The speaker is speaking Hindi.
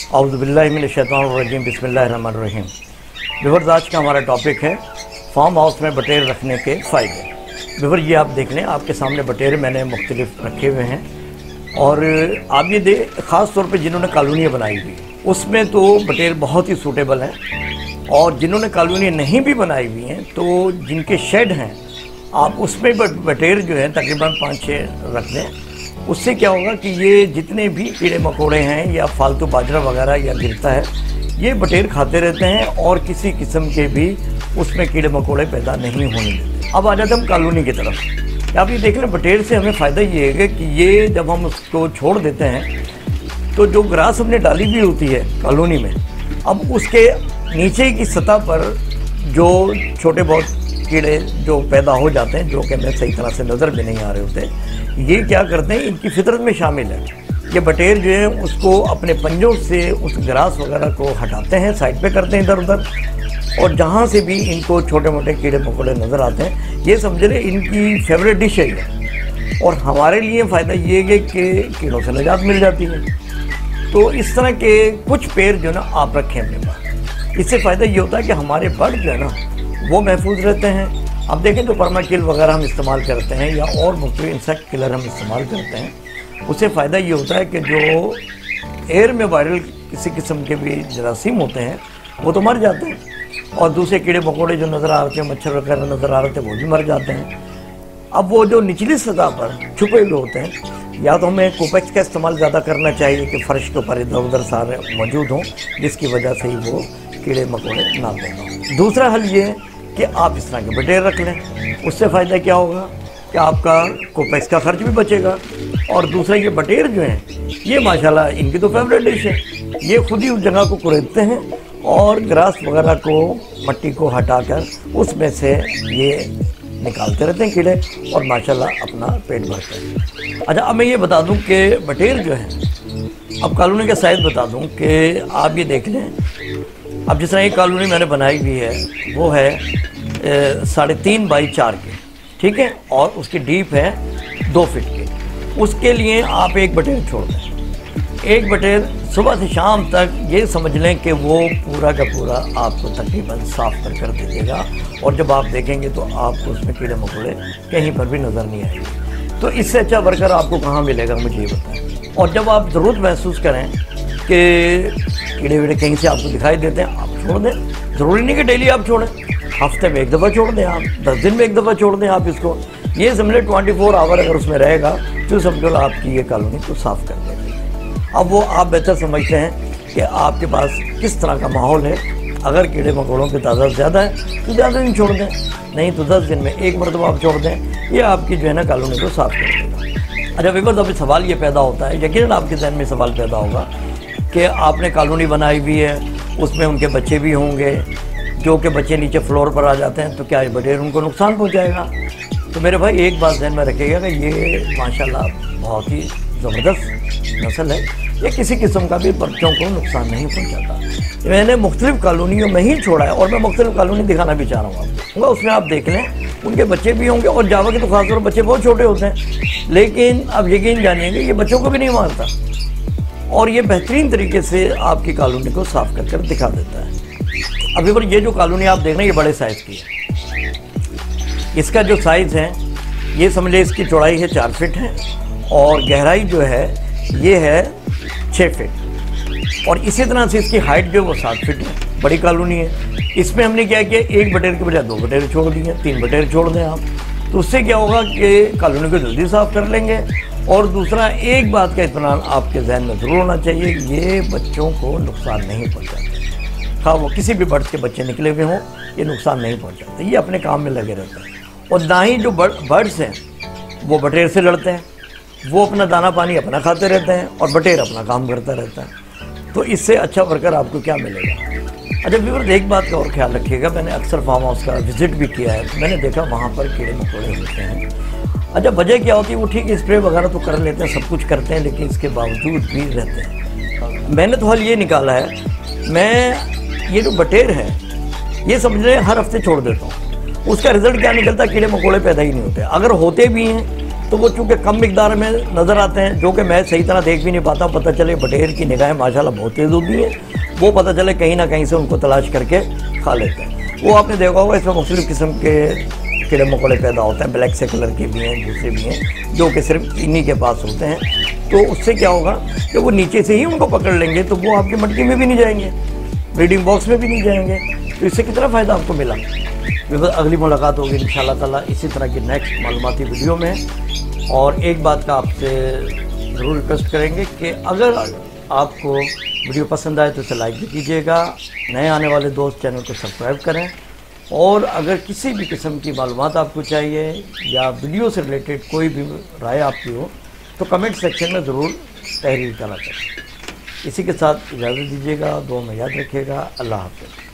औज़ुबिल्लाहि मिनश्शैतानिर्रजीम बिस्मिल्लाहिर्रहमानिर्रहीम। व्यूअर्स, आज का हमारा टॉपिक है फार्म हाउस में बटेर रखने के फ़ायदे। व्यूअर्स, ये आप देख लें, आपके सामने बटेर मैंने मुख्तलिफ रखे हुए हैं और आप ये ख़ास तौर पे जिन्होंने कॉलोनियाँ बनाई हुई उसमें तो बटेर बहुत ही सूटेबल हैं, और जिन्होंने कॉलोनी नहीं भी बनाई हुई हैं तो जिनके शेड हैं आप उसमें बटेर जो है तकरीबन 5-6 रख दें। उससे क्या होगा कि ये जितने भी कीड़े मकोड़े हैं या फालतू बाजरा वगैरह या गिरता है ये बटेर खाते रहते हैं और किसी किस्म के भी उसमें कीड़े मकोड़े पैदा नहीं होने देते। अब आ जाते हम कॉलोनी की तरफ। आप ये देख लें, बटेर से हमें फ़ायदा ये है कि ये जब हम उसको छोड़ देते हैं तो जो ग्रास हमने डाली भी होती है कॉलोनी में, अब उसके नीचे की सतह पर जो छोटे बहुत कीड़े जो पैदा हो जाते हैं, जो कि हमें सही तरह से नज़र भी नहीं आ रहे होते, ये क्या करते हैं, इनकी फितरत में शामिल है। ये बटेर जो है उसको अपने पंजों से उस ग्रास वगैरह को हटाते हैं, साइड पे करते हैं इधर उधर, और जहाँ से भी इनको छोटे मोटे कीड़े मकोड़े नज़र आते हैं ये समझ लें इनकी फेवरेट डिश है ये। और हमारे लिए फ़ायदा ये है कि कीड़ों से निजात मिल जाती है। तो इस तरह के कुछ पेड़ जो है ना आप रखें अपने पास। इससे फ़ायदा ये होता है कि हमारे बर्ड जो है ना वो महफूज रहते हैं। अब देखें तो परमाकिल वगैरह हम इस्तेमाल करते हैं या और मुख्तलिफ इंसेक्ट किलर हम इस्तेमाल करते हैं, उससे फ़ायदा ये होता है कि जो एयर में वायरल किसी किस्म के भी जरासीम होते हैं वो तो मर जाते हैं, और दूसरे कीड़े मकोड़े जो नज़र आ रहे थे, मच्छर वगैरह नज़र आ रहे थे, वो भी मर जाते हैं। अब वो जो निचली सतह पर छुपे हुए होते हैं, या तो हमें कोपेक्स का इस्तेमाल ज़्यादा करना चाहिए कि फ़र्श के ऊपर इधर उधर सारे मौजूद हों, जिसकी वजह से ही वो कीड़े मकोड़े ना पैदा हों। दूसरा हल ये है कि आप इस तरह के बटेर रख लें। उससे फ़ायदा क्या होगा कि आपका कोपेक्स का खर्च भी बचेगा, और दूसरा ये बटेर जो हैं ये माशाल्लाह इनकी तो फेवरेट डिश है। ये खुद ही उस जगह को कुरेदते हैं और ग्रास वगैरह को, मट्टी को हटाकर उसमें से ये निकालते रहते हैं कीड़े, और माशाल्लाह अपना पेट भरते हैं। अच्छा, अब मैं ये बता दूं कि बटेर जो है, अब कॉलोनी का साइज़ बता दूं कि आप ये देख लें। अब जिस तरह एक कॉलोनी मैंने बनाई हुई है वो है 3.5 बाई 4 के, ठीक है, और उसकी डीप है 2 फीट के। उसके लिए आप एक बटेर छोड़ दें। एक बटेर सुबह से शाम तक ये समझ लें कि वो पूरा का पूरा आपको तकरीबन साफ कर दीजिएगा, और जब आप देखेंगे तो आपको उसमें कीड़े मकोड़े कहीं पर भी नज़र नहीं आएंगे। तो इससे अच्छा वर्कर आपको कहाँ मिलेगा, मुझे ये बताएं। और जब आप ज़रूरत महसूस करें कि कीड़े वीड़े कहीं से आपको दिखाई देते हैं, आप छोड़ दें। ज़रूरी नहीं कि डेली आप छोड़ें, हफ्ते में एक दफ़ा छोड़ दें, आप 10 दिन में एक दफ़ा छोड़ दें आप इसको। ये समझे 24 आवर अगर उसमें रहेगा तो समझो आपकी ये कॉलोनी को साफ़ कर देगा। अब वो आप बेहतर समझते हैं कि आपके पास किस तरह का माहौल है। अगर कीड़े मकोड़ों की तादाद ज़्यादा है तो ज़्यादा दिन छोड़ दें, नहीं तो 10 दिन में एक मरतबा आप छोड़ दें। ये आपकी जो है ना कॉलोनी को साफ़ कर देगा। अच्छा व्यूअर्स, अभी सवाल ये पैदा होता है, यकीनन आपके जहन में सवाल पैदा होगा कि आपने कॉलोनी बनाई हुई है, उसमें उनके बच्चे भी होंगे, जो कि बच्चे नीचे फ्लोर पर आ जाते हैं, तो क्या ये बटेर उनको नुकसान पहुंचाएगा? तो मेरे भाई एक बात ध्यान में रखिएगा कि ये माशाल्लाह बहुत ही ज़बरदस्त नस्ल है, ये किसी किस्म का भी बच्चों को नुकसान नहीं पहुंचाता। मैंने मुख्तलिफ़ कॉलोनियों में ही छोड़ा है, और मैं मुख्तलिफ़ कॉलोनी दिखाना भी चाह रहा हूँ आपको। उसमें आप देख लें, उनके बच्चे भी होंगे, और जावा के तो खासतौर पर बच्चे बहुत छोटे होते हैं, लेकिन अब यकीन जानिएगा ये बच्चों को भी नहीं मारता, और ये बेहतरीन तरीके से आपकी कॉलोनी को साफ़ कर दिखा देता है। अभी पर ये जो कॉलोनी आप देख रहे हैं ये बड़े साइज़ की है। इसका जो साइज़ है ये समझ लें इसकी चौड़ाई है 4 फीट है, और गहराई जो है ये है 6 फीट, और इसी तरह से इसकी हाइट जो है वो 7 फीट है। बड़ी कॉलोनी है। इसमें हमने क्या किया, एक बटेर के बजाय 2 बटेर छोड़ दिए, 3 बटेर छोड़ दें आप, तो उससे क्या होगा कि कॉलोनी को जल्दी साफ़ कर लेंगे। और दूसरा, एक बात का इत्मीनान आपके जहन में ज़रूर होना चाहिए, ये बच्चों को नुकसान नहीं पहुँचाते। हाँ, वो किसी भी बर्ड्स के बच्चे निकले हुए हों, ये नुकसान नहीं पहुँचाते, ये अपने काम में लगे रहते हैं। और ना ही जो बर्ड्स हैं वो बटेर से लड़ते हैं, वो अपना दाना पानी अपना खाते रहते हैं और बटेर अपना काम करता रहता है। तो इससे अच्छा वर्कर आपको क्या मिलेगा? अच्छा व्यूअर्स, एक बात का और ख्याल रखिएगा, मैंने अक्सर फार्म हाउस का विज़िट भी किया है, तो मैंने देखा वहाँ पर कीड़े मकोड़े होते हैं। अच्छा, वजह क्या होती है, वो ठीक है स्प्रे वगैरह तो कर लेते हैं, सब कुछ करते हैं, लेकिन इसके बावजूद भी रहते हैं। मैंने तो हल ये निकाला है, मैं ये जो बटेर है ये समझ रहे हर हफ्ते छोड़ देता हूँ। उसका रिज़ल्ट क्या निकलता है, कीड़े मकोड़े पैदा ही नहीं होते। अगर होते भी हैं तो वो चूँकि कम मिकदार में नज़र आते हैं, जो कि मैं सही तरह देख भी नहीं पाता। पता चले बटेर की निगाहें माशाल्लाह बहुत तेज़ होती हैं, वो पता चले कहीं ना कहीं से उनको तलाश करके खा लेते हैं। वो आपने देखा होगा इसमें मुख्तलिफ़ किस्म के कीड़े मकोड़े पैदा होते हैं, ब्लैक से कलर के भी हैं, दूसरे भी हैं, जो कि सिर्फ इन्हीं के पास होते हैं। तो उससे क्या होगा कि वो नीचे से ही उनको पकड़ लेंगे, तो वो आपकी मट्टी में भी नहीं जाएंगे, ब्रीडिंग बॉक्स में भी नहीं जाएंगे। तो इससे कितना फ़ायदा आपको मिला। अगली मुलाकात होगी इंशाल्लाह ताला इसी तरह की नेक्स्ट मालूमाती वीडियो में। और एक बात का आपसे ज़रूर रिक्वेस्ट करेंगे कि अगर आपको वीडियो पसंद आए तो इसे लाइक भी कीजिएगा, नए आने वाले दोस्त चैनल को सब्सक्राइब करें, और अगर किसी भी किस्म की मालूमात आपको चाहिए या वीडियो से रिलेटेड कोई भी राय आपकी हो तो कमेंट सेक्शन में ज़रूर तहरीर करना चाहिए। इसी के साथ इजाज़त दीजिएगा, दुआ में याद रखिएगा। अल्लाह हाफ़िज़।